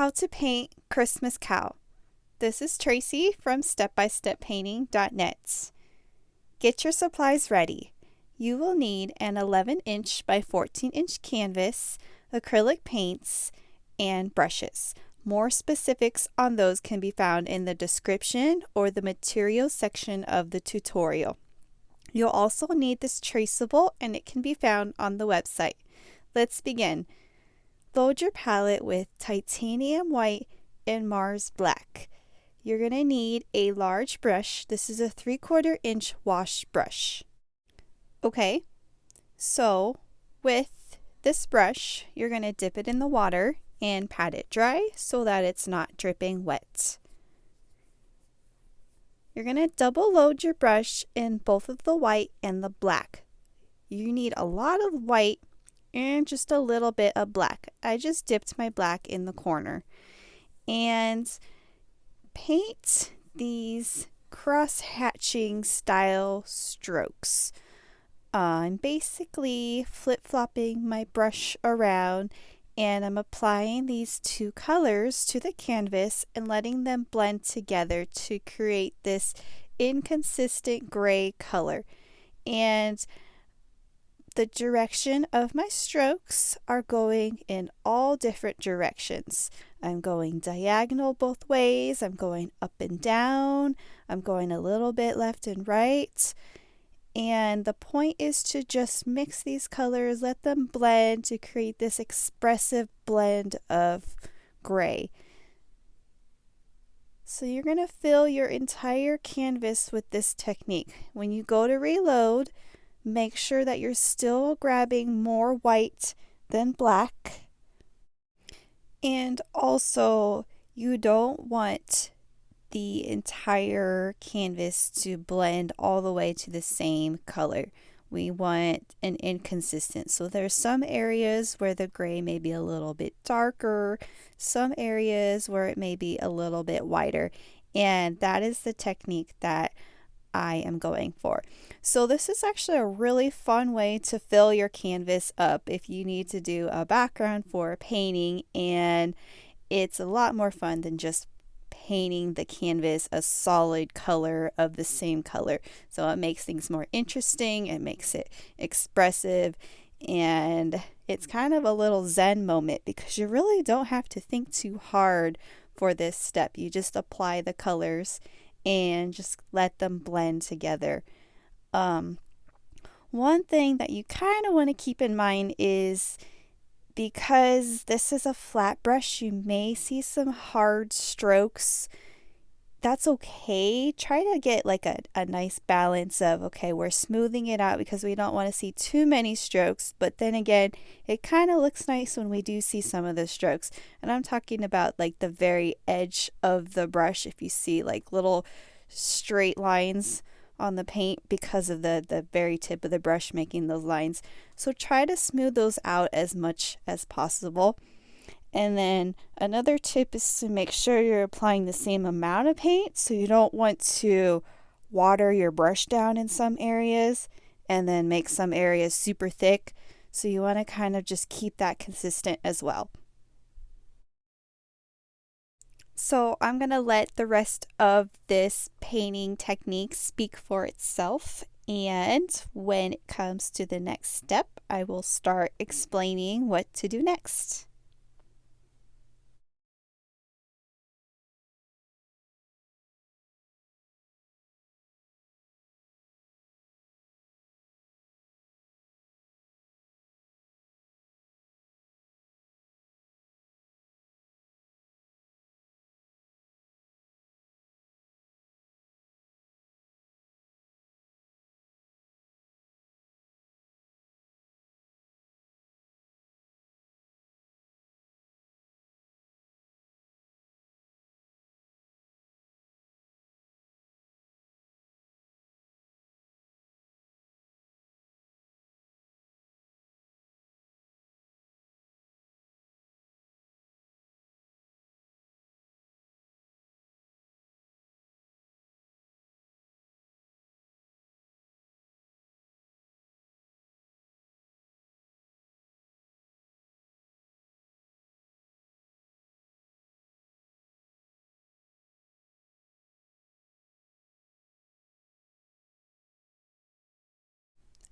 How to paint Christmas cow. This is Tracy from stepbysteppainting.net. Get your supplies ready. You will need an 11-inch by 14-inch canvas, acrylic paints, and brushes. More specifics on those can be found in the description or the materials section of the tutorial. You'll also need this traceable, and it can be found on the website. Let's begin. Load your palette with titanium white and Mars black. You're going to need a large brush. This is a 3/4 inch wash brush. Okay, so with this brush, you're going to dip it in the water and pat it dry so that it's not dripping wet. You're going to double load your brush in both of the white and the black. You need a lot of white and just a little bit of black. I just dipped my black in the corner. And paint these cross-hatching style strokes. I'm basically flip-flopping my brush around, and I'm applying these two colors to the canvas and letting them blend together to create this inconsistent gray color. And the direction of my strokes are going in all different directions. I'm going diagonal both ways, I'm going up and down, I'm going a little bit left and right. And the point is to just mix these colors, let them blend to create this expressive blend of gray. So you're going to fill your entire canvas with this technique. When you go to reload, make sure that you're still grabbing more white than black. And also, you don't want the entire canvas to blend all the way to the same color. We want an inconsistent. So there's some areas where the gray may be a little bit darker, some areas where it may be a little bit whiter. And that is the technique that I am going for. So this is actually a really fun way to fill your canvas up if you need to do a background for a painting, and it's a lot more fun than just painting the canvas a solid color of the same color. So it makes things more interesting, it makes it expressive, and it's kind of a little zen moment because you really don't have to think too hard for this step. You just apply the colors and just let them blend together. One thing that you kind of want to keep in mind is because this is a flat brush, you may see some hard strokes. That's okay. Try to get like a nice balance of, okay, we're smoothing it out because we don't want to see too many strokes, but then again, it kind of looks nice when we do see some of the strokes. And I'm talking about like the very edge of the brush, if you see like little straight lines on the paint because of the very tip of the brush making those lines. So try to smooth those out as much as possible. And then another tip is to make sure you're applying the same amount of paint. So you don't want to water your brush down in some areas and then make some areas super thick. So you want to kind of just keep that consistent as well. So I'm going to let the rest of this painting technique speak for itself. And when it comes to the next step, I will start explaining what to do next.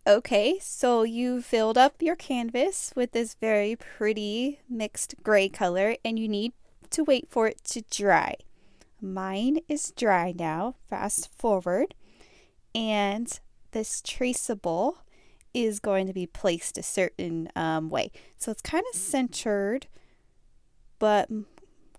Okay, so you filled up your canvas with this very pretty mixed gray color and you need to wait for it to dry. Mine is dry now. Fast forward, and this traceable is going to be placed a certain way. So it's kind of centered, but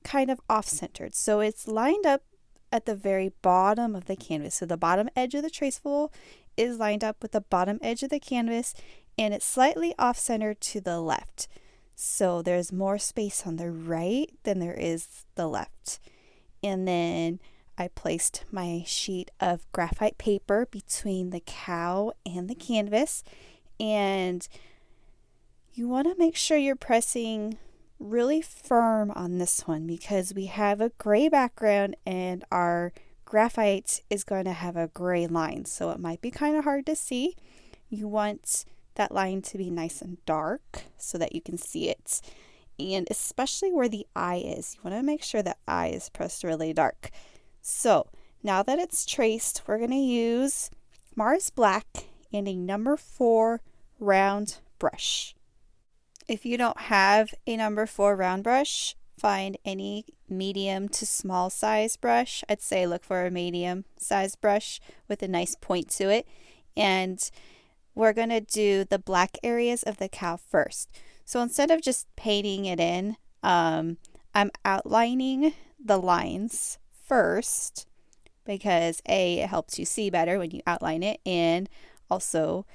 kind of off-centered. So it's lined up at the very bottom of the canvas. So the bottom edge of the traceable is lined up with the bottom edge of the canvas, and it's slightly off-centered to the left. So there's more space on the right than there is the left. And then I placed my sheet of graphite paper between the cow and the canvas, and you want to make sure you're pressing really firm on this one because we have a gray background and our graphite is going to have a gray line, so it might be kind of hard to see. You want that line to be nice and dark so that you can see it, and especially where the eye is, you want to make sure that eye is pressed really dark. So now that it's traced, we're going to use Mars Black and a number 4 round brush. If you don't have a number 4 round brush, find any medium to small size brush. I'd say look for a medium size brush with a nice point to it. And we're going to do the black areas of the cow first. So instead of just painting it in, I'm outlining the lines first because A, it helps you see better when you outline it, and also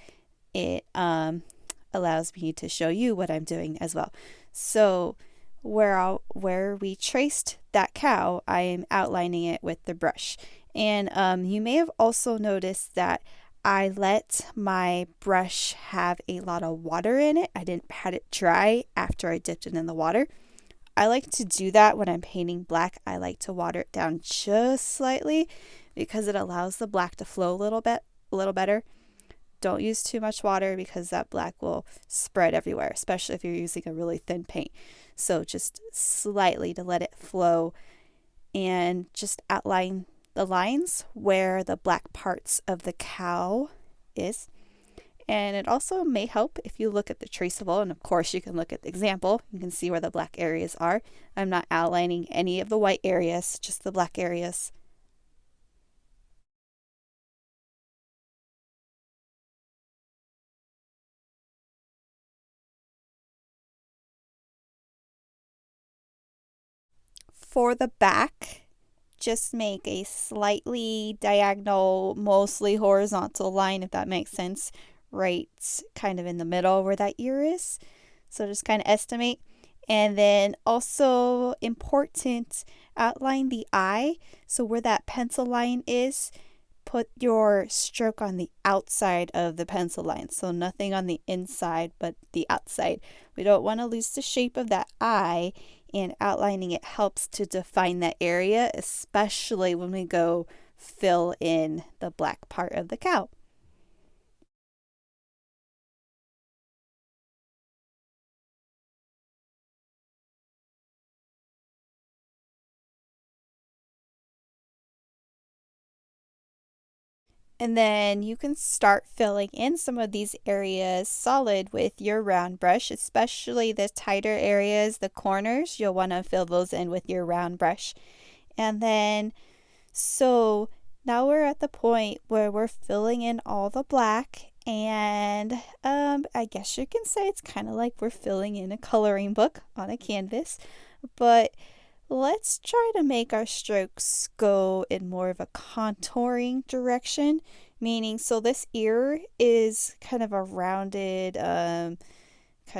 it allows me to show you what I'm doing as well. So where we traced that cow, I am outlining it with the brush. And you may have also noticed that I let my brush have a lot of water in it. I didn't pat it dry after I dipped it in the water. I like to do that when I'm painting black. I like to water it down just slightly because it allows the black to flow a little better. Don't use too much water because that black will spread everywhere, especially if you're using a really thin paint. So just slightly to let it flow and just outline the lines where the black parts of the cow is. And it also may help if you look at the traceable, and of course you can look at the example. You can see where the black areas are. I'm not outlining any of the white areas, just the black areas. For the back, just make a slightly diagonal, mostly horizontal line, if that makes sense, right kind of in the middle where that ear is. So just kind of estimate. And then also important, outline the eye. So where that pencil line is, put your stroke on the outside of the pencil line. So nothing on the inside, but the outside. We don't want to lose the shape of that eye, and outlining it helps to define that area, especially when we go fill in the black part of the cow. And then you can start filling in some of these areas solid with your round brush, especially the tighter areas, the corners. You'll want to fill those in with your round brush. And then, so now we're at the point where we're filling in all the black. And I guess you can say it's kind of like we're filling in a coloring book on a canvas. But let's try to make our strokes go in more of a contouring direction, meaning so this ear is kind of a rounded, kind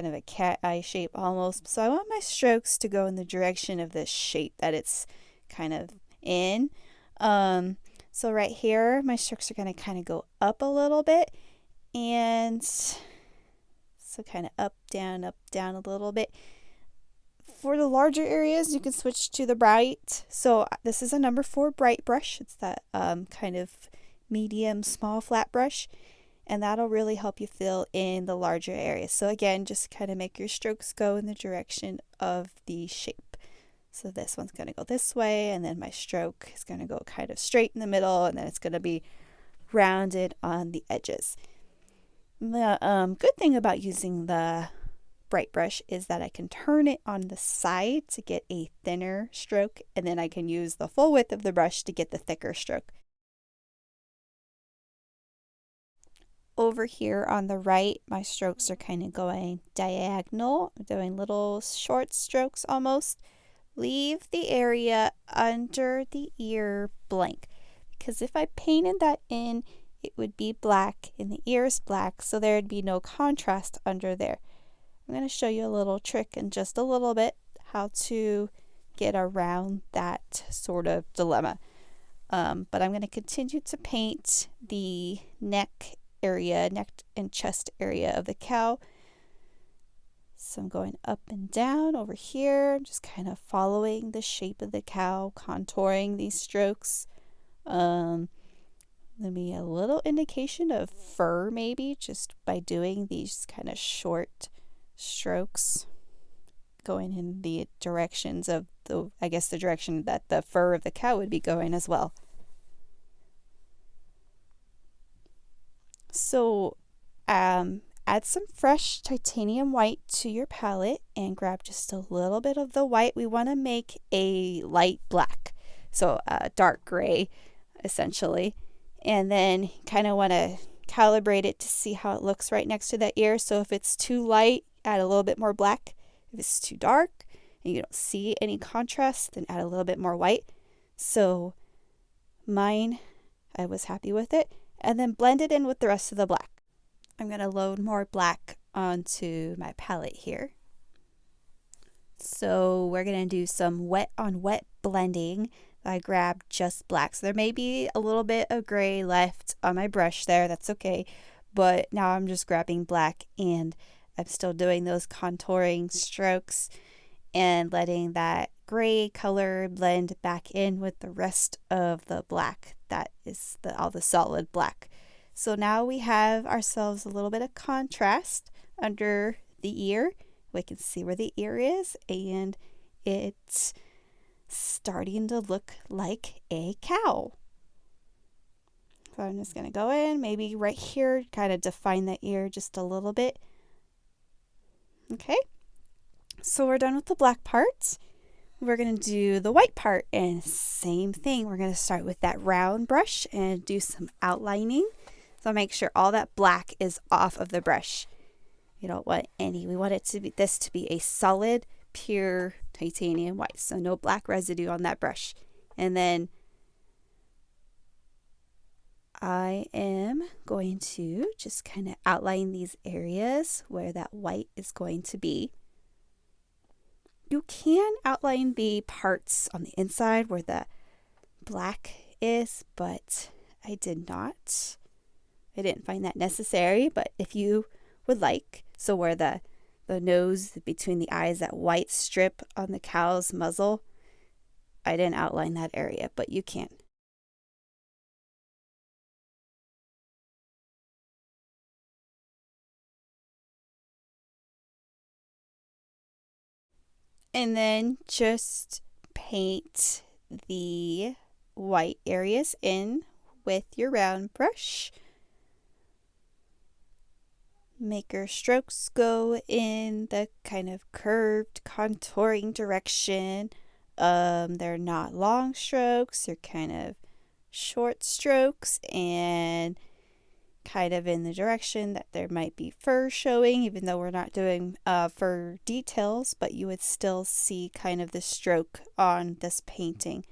of a cat eye shape almost. So I want my strokes to go in the direction of this shape that it's kind of in. So right here, my strokes are going to kind of go up a little bit, and so kind of up, down a little bit. For the larger areas, you can switch to the bright. So this is a number 4 bright brush. It's that kind of medium, small, flat brush. And that'll really help you fill in the larger areas. So again, just kind of make your strokes go in the direction of the shape. So this one's going to go this way, and then my stroke is going to go kind of straight in the middle, and then it's going to be rounded on the edges. The good thing about using the bright brush is that I can turn it on the side to get a thinner stroke, and then I can use the full width of the brush to get the thicker stroke. Over here on the right, my strokes are kind of going diagonal. I'm doing little short strokes almost. Leave the area under the ear blank, because if I painted that in, it would be black and the ear is black, so there'd be no contrast under there. I'm going to show you a little trick in just a little bit how to get around that sort of dilemma. But I'm going to continue to paint the neck area, neck and chest area of the cow. So I'm going up and down over here, just kind of following the shape of the cow, contouring these strokes. Maybe a little indication of fur, maybe, just by doing these kind of short strokes, going in the directions of the, I guess, the direction that the fur of the cow would be going as well. So, add some fresh titanium white to your palette and grab just a little bit of the white. We want to make a light black, so dark gray essentially, and then kind of want to calibrate it to see how it looks right next to that ear. So if it's too light, add a little bit more black. If it's too dark and you don't see any contrast, then add a little bit more white. So mine, I was happy with it, and then blend it in with the rest of the black. I'm going to load more black onto my palette here. So we're going to do some wet on wet blending. I grabbed just black. So there may be a little bit of gray left on my brush there. That's okay. But now I'm just grabbing black and I'm still doing those contouring strokes and letting that gray color blend back in with the rest of the black. That is all the solid black. So now we have ourselves a little bit of contrast under the ear. We can see where the ear is, and it's starting to look like a cow. So I'm just going to go in, maybe right here, kind of define the ear just a little bit. Okay, so we're done with the black part. We're going to do the white part, and same thing. We're going to start with that round brush and do some outlining. So make sure all that black is off of the brush. You don't want any. We want it to be this to be a solid, pure titanium white. So no black residue on that brush. And then I am going to just kind of outline these areas where that white is going to be. You can outline the parts on the inside where the black is, but I did not. I didn't find that necessary, but if you would like, so where the nose between the eyes, that white strip on the cow's muzzle, I didn't outline that area, but you can. And then just paint the white areas in with your round brush. Make your strokes go in the kind of curved contouring direction. They're not long strokes, they're kind of short strokes and kind of in the direction that there might be fur showing, even though we're not doing fur details, but you would still see kind of the stroke on this painting.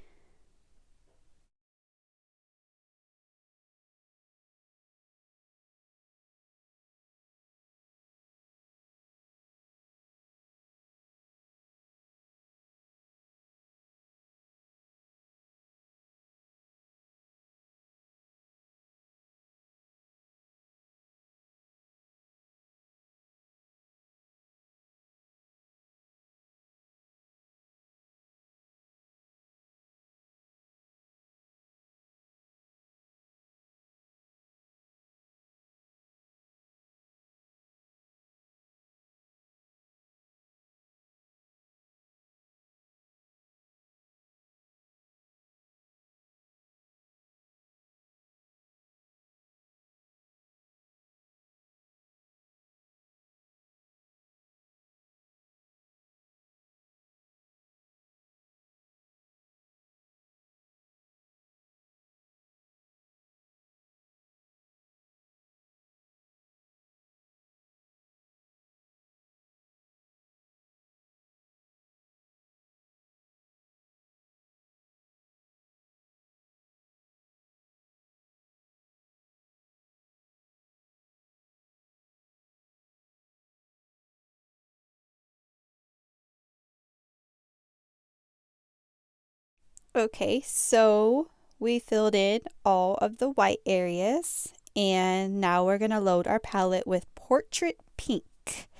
Okay, so we filled in all of the white areas, and now we're going to load our palette with Portrait Pink.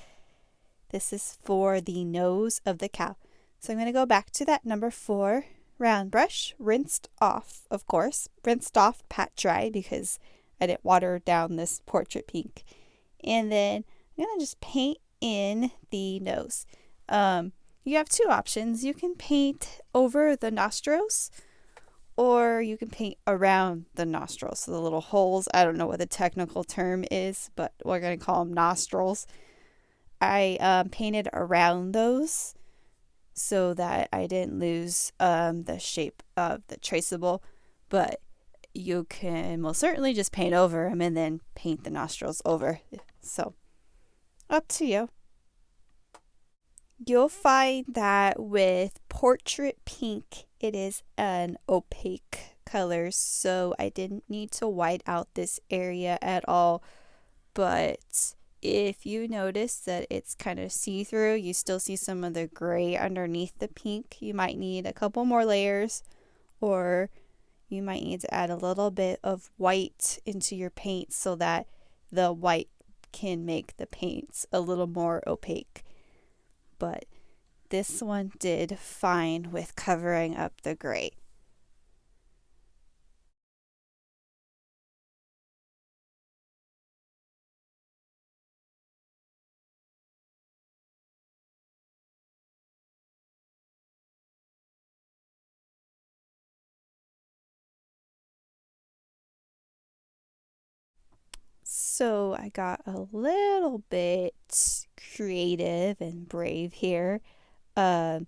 This is for the nose of the cow. So I'm going to go back to that number 4 round brush, rinsed off, of course, rinsed off, pat dry, because I didn't water down this Portrait Pink. And then I'm going to just paint in the nose. You have two options. You can paint over the nostrils, or you can paint around the nostrils. So the little holes, I don't know what the technical term is, but we're going to call them nostrils. I painted around those so that I didn't lose the shape of the traceable, but you can most certainly just paint over them and then paint the nostrils over. So up to you. You'll find that with Portrait Pink, it is an opaque color, so I didn't need to white out this area at all. But if you notice that it's kind of see-through, you still see some of the gray underneath the pink, you might need a couple more layers, or you might need to add a little bit of white into your paint so that the white can make the paints a little more opaque. But this one did fine with covering up the gray. So I got a little bit creative and brave here. I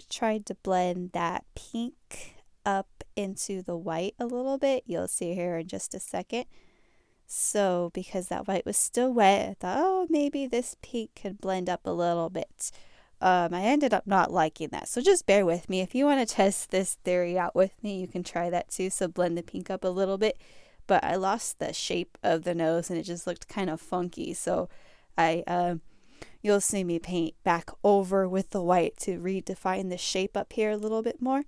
tried to blend that pink up into the white a little bit. You'll see here in just a second. So because that white was still wet, I thought, oh, maybe this pink could blend up a little bit. I ended up not liking that. So just bear with me. If you want to test this theory out with me, you can try that too. So blend the pink up a little bit. But I lost the shape of the nose and it just looked kind of funky. So you'll see me paint back over with the white to redefine the shape up here a little bit more.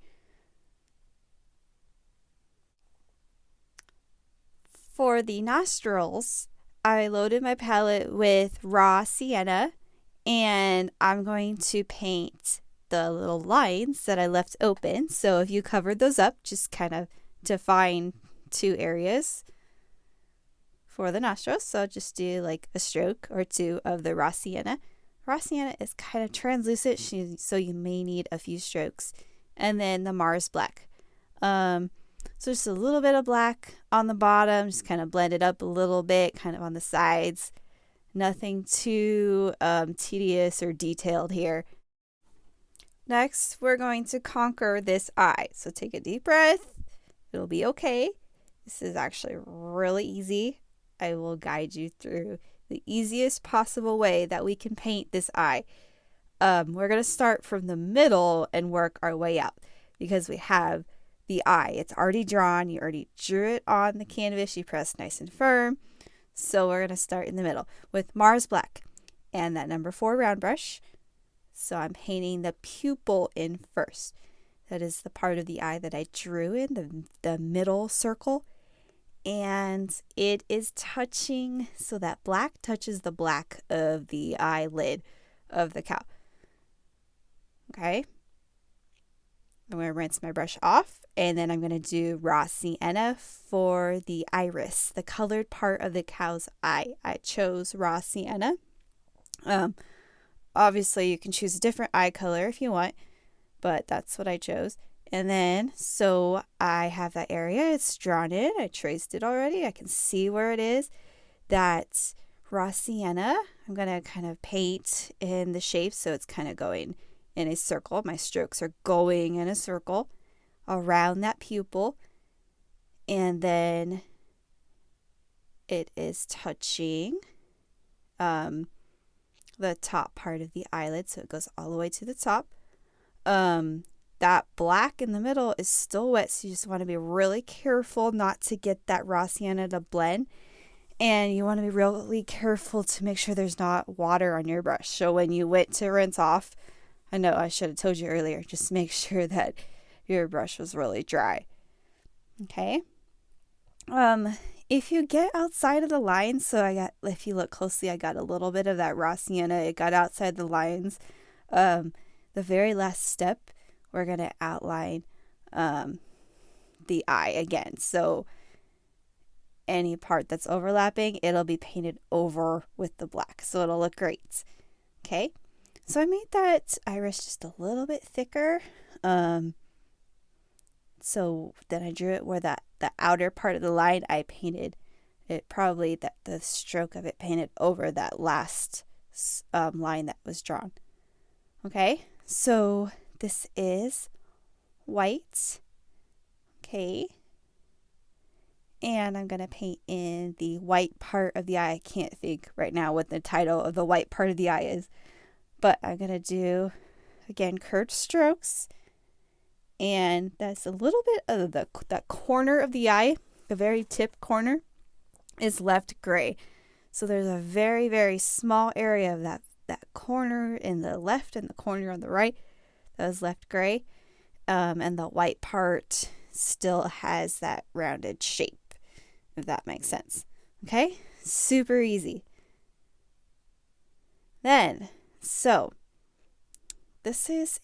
For the nostrils, I loaded my palette with raw sienna, and I'm going to paint the little lines that I left open. So if you covered those up, just kind of define 2 areas for the nostrils. So just do like a stroke or 2 of the raw sienna. Raw sienna is kind of translucent, so you may need a few strokes. And then the Mars black. So just a little bit of black on the bottom, just kind of blend it up a little bit, kind of on the sides. Nothing too tedious or detailed here. Next, we're going to conquer this eye. So take a deep breath. It'll be okay. This is actually really easy. I will guide you through the easiest possible way that we can paint this eye. We're going to start from the middle and work our way out because we have the eye. It's already drawn. You already drew it on the canvas. You pressed nice and firm. So we're going to start in the middle with Mars Black and that number 4 round brush. So I'm painting the pupil in first. That is the part of the eye that I drew in, the middle circle. And it is touching, so that black touches the black of the eyelid of the cow. Okay. I'm going to rinse my brush off, and then I'm going to do raw sienna for the iris, the colored part of the cow's eye. I chose raw sienna. Obviously, you can choose a different eye color if you want, but that's what I chose. And then, so I have that area. It's drawn in. I traced it already. I can see where it is. That's raw sienna. I'm going to kind of paint in the shape, so it's kind of going in a circle. My strokes are going in a circle around that pupil. And then it is touching the top part of the eyelid, so it goes all the way to the top. That black in the middle is still wet, so you just want to be really careful not to get that raw sienna to blend. And you want to be really careful to make sure there's not water on your brush. So when you went to rinse off, I know I should have told you earlier, just make sure that your brush was really dry. Okay. If you get outside of the lines, so if you look closely, I got a little bit of that raw sienna. It got outside the lines. The very last step, we're going to outline the eye again. So any part that's overlapping, it'll be painted over with the black. So it'll look great. Okay. So I made that iris just a little bit thicker. So then I drew it where the outer part of the line, I painted it probably the stroke of it painted over that last line that was drawn. Okay, so this is white. Okay, and I'm going to paint in the white part of the eye. I can't think right now what the title of the white part of the eye is, but I'm going to do, again, curved strokes. And that's a little bit of that corner of the eye, the very tip corner, is left gray. So there's a very, very small area of that corner in the left and the corner on the right that is left gray. And the white part still has that rounded shape, if that makes sense. Okay? Super easy. Then, so this is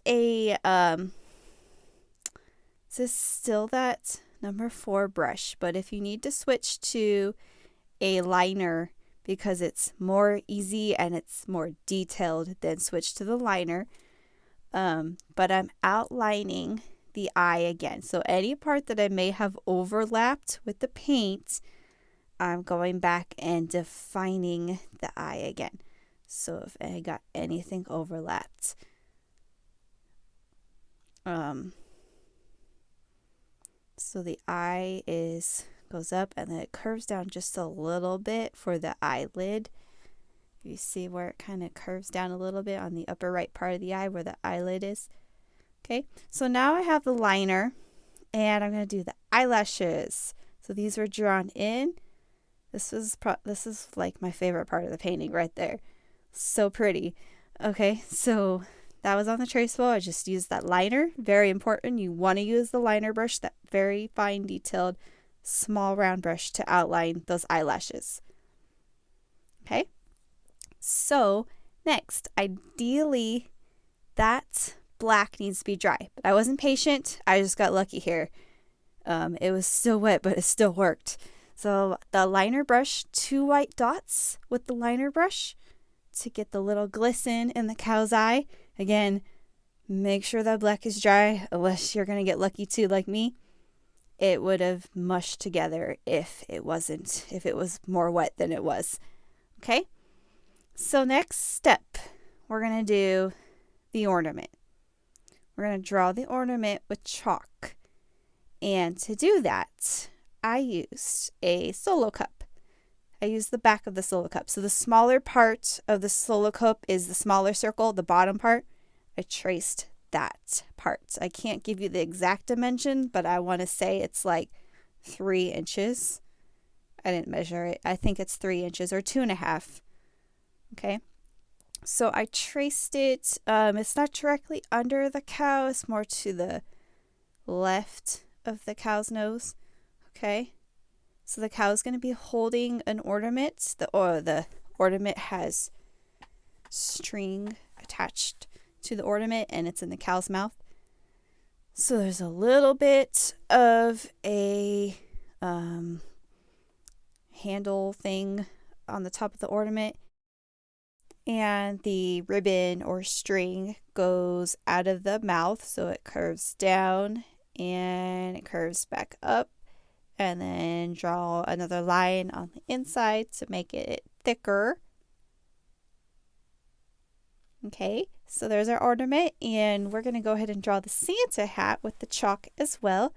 this is still that number 4 brush, but if you need to switch to a liner because it's more easy and it's more detailed, then switch to the liner. But I'm outlining the eye again. So any part that I may have overlapped with the paint, I'm going back and defining the eye again. So if I got anything overlapped. So the eye goes up and then it curves down just a little bit for the eyelid. You see where it kind of curves down a little bit on the upper right part of the eye where the eyelid is. Okay, so now I have the liner and I'm going to do the eyelashes. So these were drawn in. This is like my favorite part of the painting right there. So pretty. Okay, so that was on the traceable. I just used that liner. Very important. You want to use the liner brush, that very fine detailed small round brush to outline those eyelashes. Okay. So next, ideally that black needs to be dry, but I wasn't patient. I just got lucky here. It was still wet, but it still worked. So the liner brush, 2 white dots with the liner brush to get the little glisten in the cow's eye. Again, make sure that black is dry, unless you're going to get lucky too, like me. It would have mushed together if it was more wet than it was. Okay? So next step, we're going to do the ornament. We're going to draw the ornament with chalk. And to do that, I used a solo cup. I used the back of the solo cup. So the smaller part of the solo cup is the smaller circle, the bottom part. I traced that part. I can't give you the exact dimension, but I want to say it's like 3 inches. I didn't measure it. I think it's 3 inches or 2.5. Okay. So I traced it. It's not directly under the cow. It's more to the left of the cow's nose. Okay. So the cow is going to be holding an ornament. The ornament has string attached to the ornament and it's in the cow's mouth. So there's a little bit of a handle thing on the top of the ornament. And the ribbon or string goes out of the mouth. So it curves down and it curves back up. And then draw another line on the inside to make it thicker. Okay, so there's our ornament, and we're going to go ahead and draw the Santa hat with the chalk as well.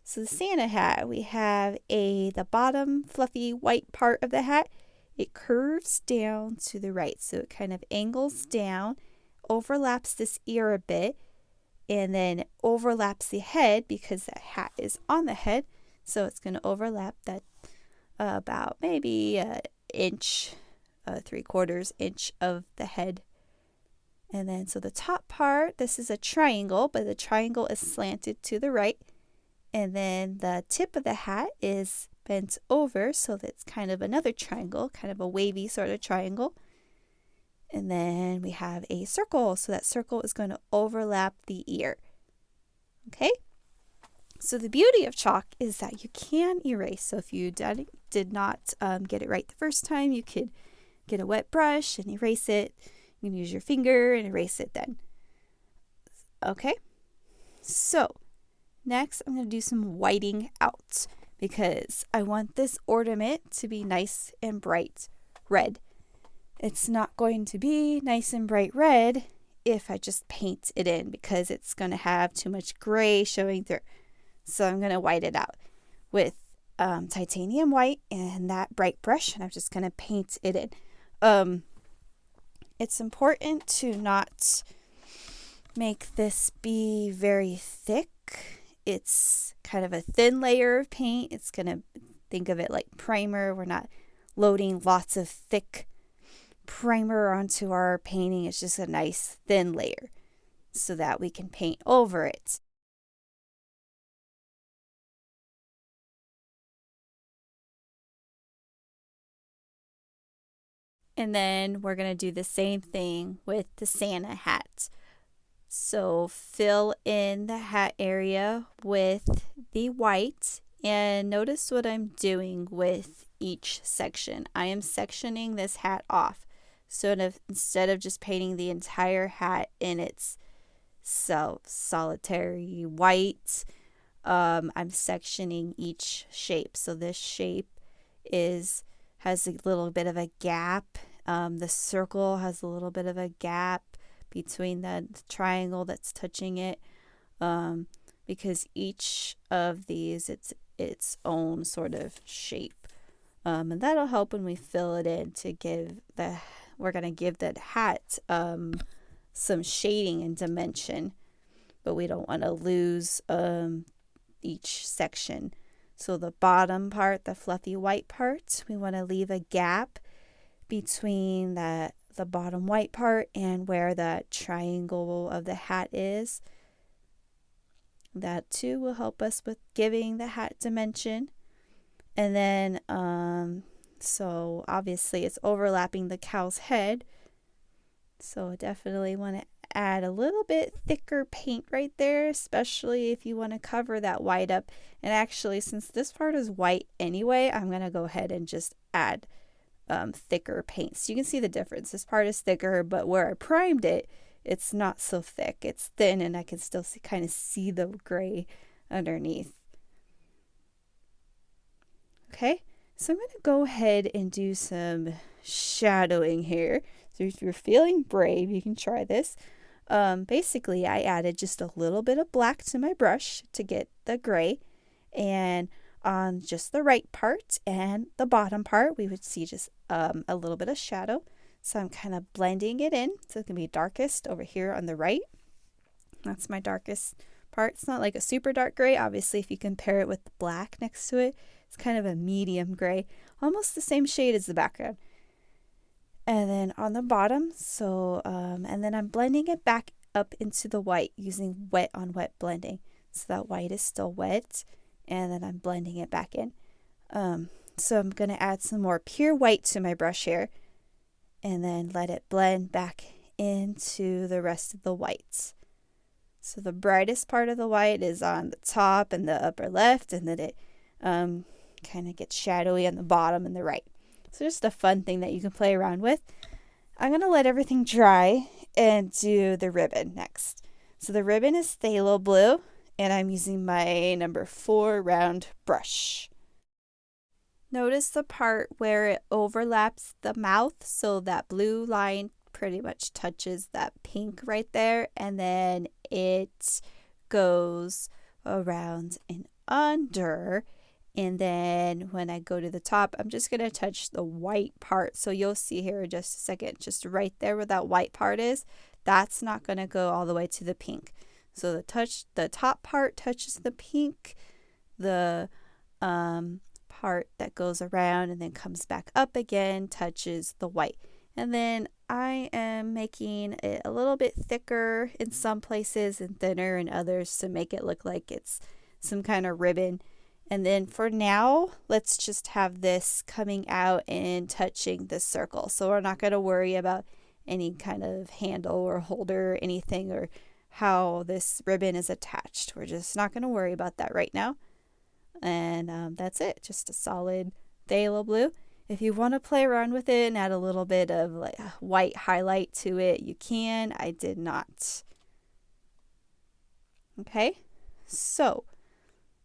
So the Santa hat, we have the bottom fluffy white part of the hat. It curves down to the right, so it kind of angles down, overlaps this ear a bit, and then overlaps the head because that hat is on the head. So it's going to overlap that about maybe an inch, 3/4 inch of the head. And then, so the top part, this is a triangle, but the triangle is slanted to the right. And then the tip of the hat is bent over, so that's kind of another triangle, kind of a wavy sort of triangle. And then we have a circle, so that circle is going to overlap the ear. Okay? So the beauty of chalk is that you can erase. So if you did not get it right the first time, you could get a wet brush and erase it. You can use your finger and erase it then. Okay? So next, I'm going to do some whiting out because I want this ornament to be nice and bright red. It's not going to be nice and bright red if I just paint it in because it's going to have too much gray showing through. So I'm going to white it out with titanium white and that bright brush, and I'm just going to paint it in. It's important to not make this be very thick. It's kind of a thin layer of paint. It's going to think of it like primer. We're not loading lots of thick primer onto our painting. It's just a nice thin layer so that we can paint over it. And then we're going to do the same thing with the Santa hat. So fill in the hat area with the white, and notice what I'm doing with each section. I am sectioning this hat off. So instead of just painting the entire hat in its solitary white, I'm sectioning each shape. So this shape has a little bit of a gap. The circle has a little bit of a gap between the triangle that's touching it, because each of these its own sort of shape, and that'll help when we fill it in to we're going to give that hat some shading and dimension, but we don't want to lose each section. So the bottom part, the fluffy white part, we want to leave a gap between the bottom white part and where the triangle of the hat is. That too will help us with giving the hat dimension. And then, so obviously it's overlapping the cow's head. So I definitely want to add a little bit thicker paint right there, especially if you want to cover that white up. And actually, since this part is white anyway, I'm going to go ahead and just add thicker paint. So you can see the difference. This part is thicker, but where I primed it, it's not so thick. It's thin, and I can still kind of see the gray underneath. Okay, so I'm going to go ahead and do some shadowing here. So if you're feeling brave, you can try this. Basically, I added just a little bit of black to my brush to get the gray, and on just the right part and the bottom part, we would see just a little bit of shadow. So I'm kind of blending it in. So it's going to be darkest over here on the right. That's my darkest part. It's not like a super dark gray. Obviously, if you compare it with the black next to it, it's kind of a medium gray, almost the same shade as the background. And then on the bottom, and then I'm blending it back up into the white using wet on wet blending. So that white is still wet, and then I'm blending it back in. So I'm going to add some more pure white to my brush here, and then let it blend back into the rest of the whites. So the brightest part of the white is on the top and the upper left, and then it kind of gets shadowy on the bottom and the right. So just a fun thing that you can play around with. I'm going to let everything dry and do the ribbon next. So the ribbon is Phthalo Blue, and I'm using my number 4 round brush. Notice the part where it overlaps the mouth, so that blue line pretty much touches that pink right there, and then it goes around and under. And then when I go to the top, I'm just going to touch the white part. So you'll see here in just a second, just right there where that white part is, that's not going to go all the way to the pink. So the top part touches the pink, the part that goes around and then comes back up again touches the white. And then I am making it a little bit thicker in some places and thinner in others to make it look like it's some kind of ribbon. And then for now, let's just have this coming out and touching the circle. So we're not going to worry about any kind of handle or holder or anything, or how this ribbon is attached. We're just not going to worry about that right now. And that's it, just a solid phthalo blue. If you want to play around with it and add a little bit of like white highlight to it, you can. I did not. Okay, so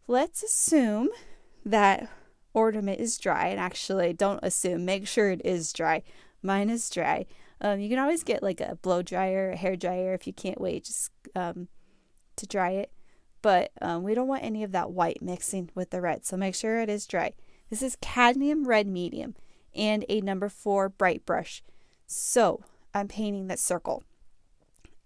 let's assume that ornament is dry. And actually, don't assume, make sure it is dry. Mine is dry. You can always get like a blow dryer, a hair dryer if you can't wait just to dry it. But we don't want any of that white mixing with the red, so make sure it is dry. This is Cadmium Red Medium and a number 4 bright brush. So I'm painting that circle,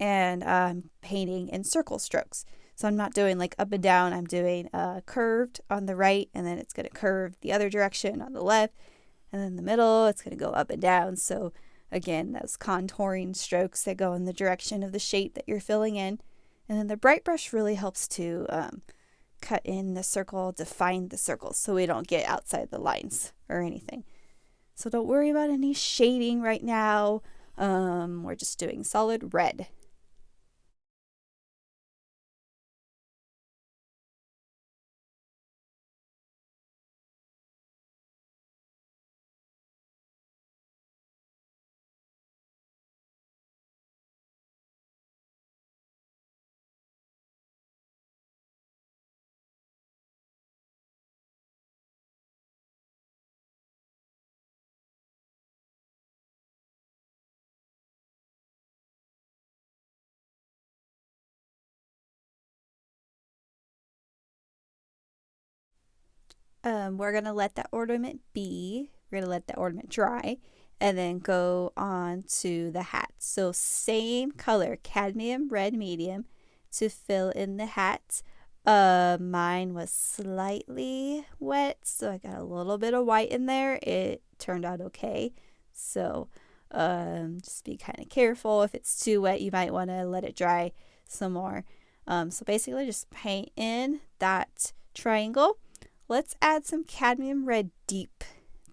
and I'm painting in circle strokes. So I'm not doing like up and down. I'm doing curved on the right, and then it's going to curve the other direction on the left, and then in the middle it's going to go up and down. So again, those contouring strokes that go in the direction of the shape that you're filling in. And then the bright brush really helps to cut in the circle, define the circle, so we don't get outside the lines or anything. So don't worry about any shading right now. We're just doing solid red. We're going to let that ornament be. We're going to let that ornament dry and then go on to the hat. So same color, cadmium red medium, to fill in the hat. Mine was slightly wet, so I got a little bit of white in there. It turned out okay. So just be kind of careful. If it's too wet, you might want to let it dry some more. So basically just paint in that triangle. Let's add some Cadmium Red Deep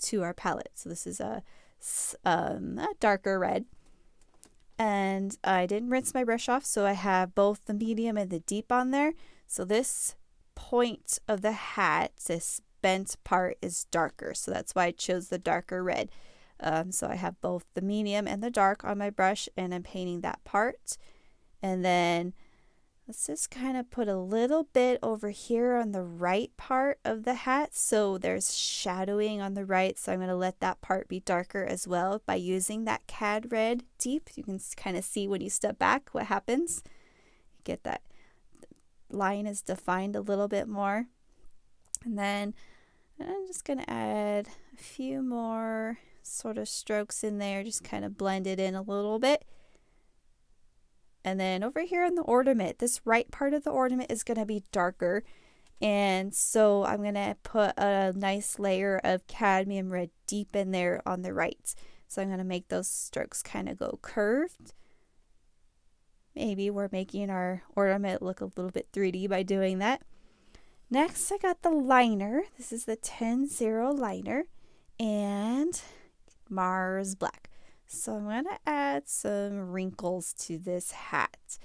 to our palette. So this is a darker red. And I didn't rinse my brush off, so I have both the medium and the deep on there. So this point of the hat, this bent part, is darker. So that's why I chose the darker red. So I have both the medium and the dark on my brush, and I'm painting that part. And then let's just kind of put a little bit over here on the right part of the hat. So there's shadowing on the right. So I'm going to let that part be darker as well by using that Cad Red Deep. You can kind of see when you step back what happens. You get that line is defined a little bit more. And then I'm just going to add a few more sort of strokes in there, just kind of blend it in a little bit. And then over here on the ornament, this right part of the ornament is going to be darker. And so I'm going to put a nice layer of Cadmium Red Deep in there on the right. So I'm going to make those strokes kind of go curved. Maybe we're making our ornament look a little bit 3D by doing that. Next, I got the liner. This is the 10-0 liner and Mars Black. So I'm going to add some wrinkles to this hat.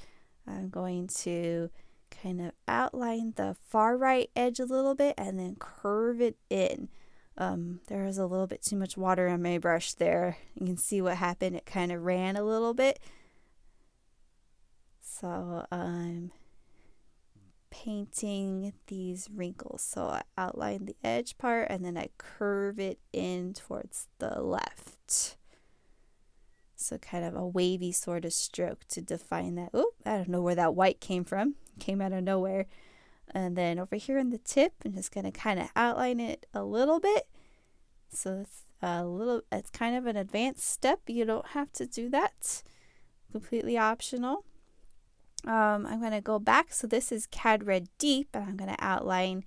I'm going to kind of outline the far right edge a little bit and then curve it in. There was a little bit too much water on my brush there. You can see what happened. It kind of ran a little bit. So I'm painting these wrinkles. So I outline the edge part and then I curve it in towards the left. So kind of a wavy sort of stroke to define that. Oh, I don't know where that white came from. It came out of nowhere. And then over here in the tip, I'm just going to kind of outline it a little bit. So it's kind of an advanced step. You don't have to do that. Completely optional. I'm going to go back. So this is Cad Red Deep, and I'm going to outline,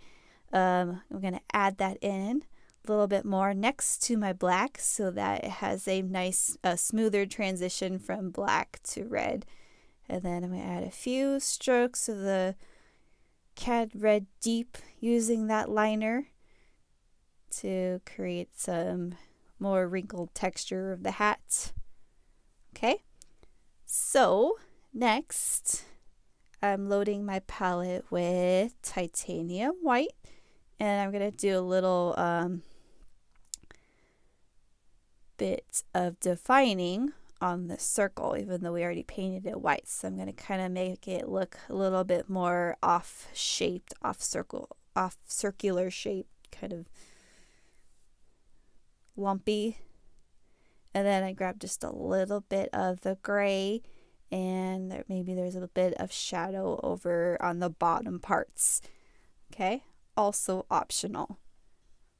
I'm going to add that in a little bit more next to my black so that it has a nice smoother transition from black to red. And then I'm going to add a few strokes of the Cad Red Deep using that liner to create some more wrinkled texture of the hat. Okay, so next I'm loading my palette with titanium white, and I'm going to do a little bit of defining on the circle, even though we already painted it white. So I'm going to kind of make it look a little bit more off-shaped, off-circular shape, kind of lumpy. And then I grab just a little bit of the gray, and maybe there's a bit of shadow over on the bottom parts. Okay, also optional.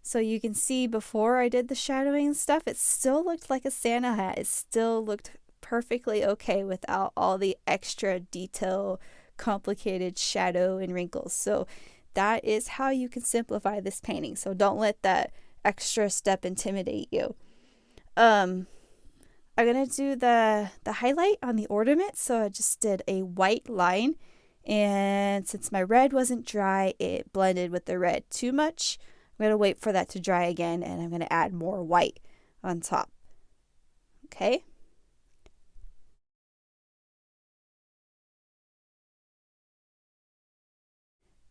So you can see before I did the shadowing and stuff, it still looked like a Santa hat. It still looked perfectly okay without all the extra detail, complicated shadow and wrinkles. So that is how you can simplify this painting. So don't let that extra step intimidate you. I'm gonna do the highlight on the ornament. So I just did a white line, and since my red wasn't dry, it blended with the red too much. I'm going to wait for that to dry again, and I'm going to add more white on top. Okay.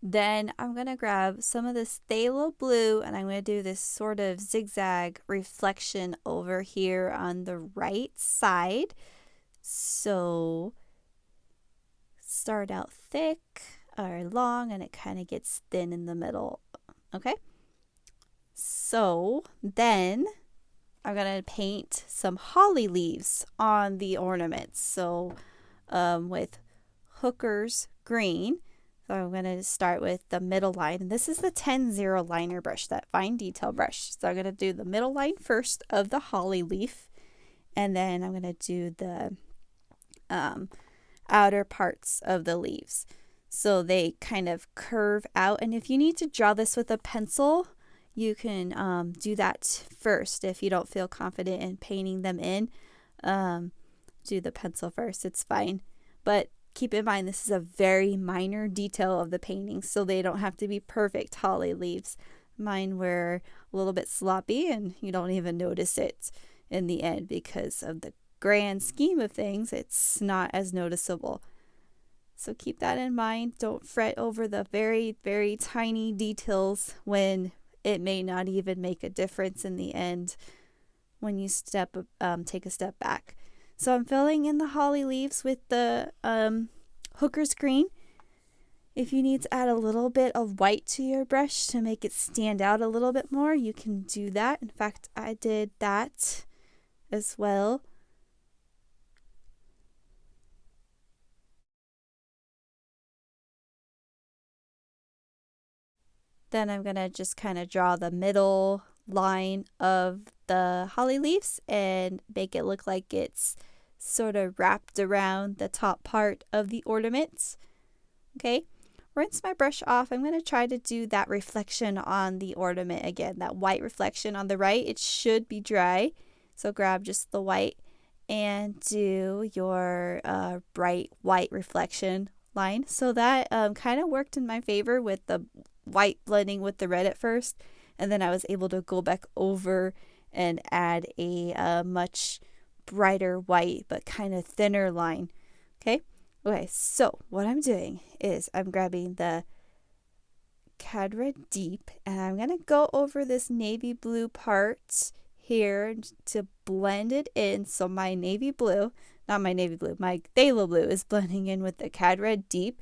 Then I'm going to grab some of this Phthalo Blue, and I'm going to do this sort of zigzag reflection over here on the right side. So start out thick or long, and it kind of gets thin in the middle. Okay. So then I'm going to paint some holly leaves on the ornaments. So with Hooker's green. So I'm going to start with the middle line. And this is the 10-0 liner brush, that fine detail brush. So I'm going to do the middle line first of the holly leaf. And then I'm going to do the outer parts of the leaves. So they kind of curve out. And if you need to draw this with a pencil, you can do that first. If you don't feel confident in painting them in, do the pencil first. It's fine. But keep in mind, this is a very minor detail of the painting, so they don't have to be perfect holly leaves. Mine were a little bit sloppy, and you don't even notice it in the end because of the grand scheme of things. It's not as noticeable. So keep that in mind. Don't fret over the very, very tiny details when it may not even make a difference in the end when you take a step back. So I'm filling in the holly leaves with the Hooker's green. If you need to add a little bit of white to your brush to make it stand out a little bit more, you can do that. In fact, I did that as well. Then I'm going to just kind of draw the middle line of the holly leaves and make it look like it's sort of wrapped around the top part of the ornaments. Okay, rinse my brush off. I'm going to try to do that reflection on the ornament again, that white reflection on the right. It should be dry, so grab just the white and do your bright white reflection line. So that kind of worked in my favor with the white blending with the red at first, and then I was able to go back over and add a much brighter white but kind of thinner line. Okay, so what I'm doing is I'm grabbing the Cad Red Deep, and I'm going to go over this navy blue part here to blend it in. So my navy blue, not my navy blue, my Phthalo Blue is blending in with the Cad Red Deep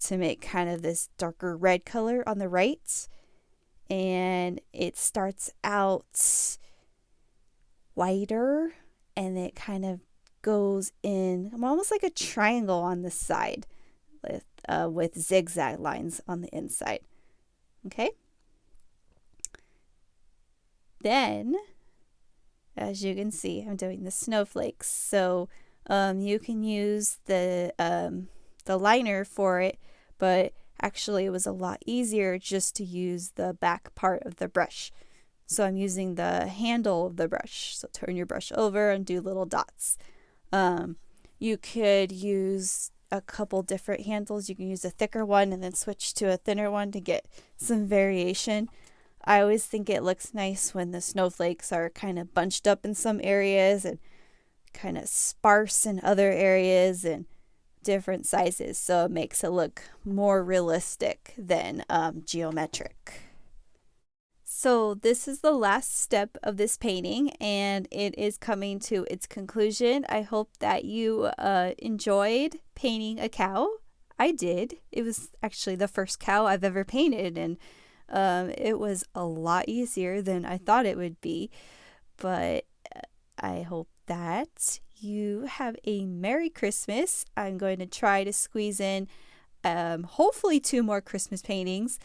to make kind of this darker red color on the right. And it starts out whiter, and it kind of goes in almost like a triangle on the side with zigzag lines on the inside. Okay. Then, as you can see, I'm doing the snowflakes. So you can use the liner for it, but actually it was a lot easier just to use the back part of the brush. So I'm using the handle of the brush. So turn your brush over and do little dots. You could use a couple different handles. You can use a thicker one and then switch to a thinner one to get some variation. I always think it looks nice when the snowflakes are kind of bunched up in some areas and kind of sparse in other areas and different sizes, so it makes it look more realistic than geometric. So this is the last step of this painting and it is coming to its conclusion. I hope that you enjoyed painting a cow. I did. It was actually the first cow I've ever painted, and it was a lot easier than I thought it would be. But I hope that you have a Merry Christmas. I'm going to try to squeeze in hopefully 2 more Christmas paintings.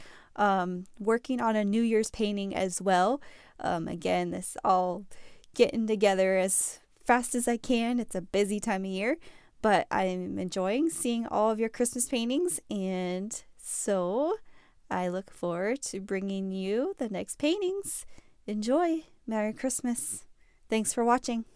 Working on a New Year's painting as well. Again, this all getting together as fast as I can. It's a busy time of year, but I'm enjoying seeing all of your Christmas paintings, and so I look forward to bringing you the next paintings. Enjoy. Merry Christmas. Thanks for watching.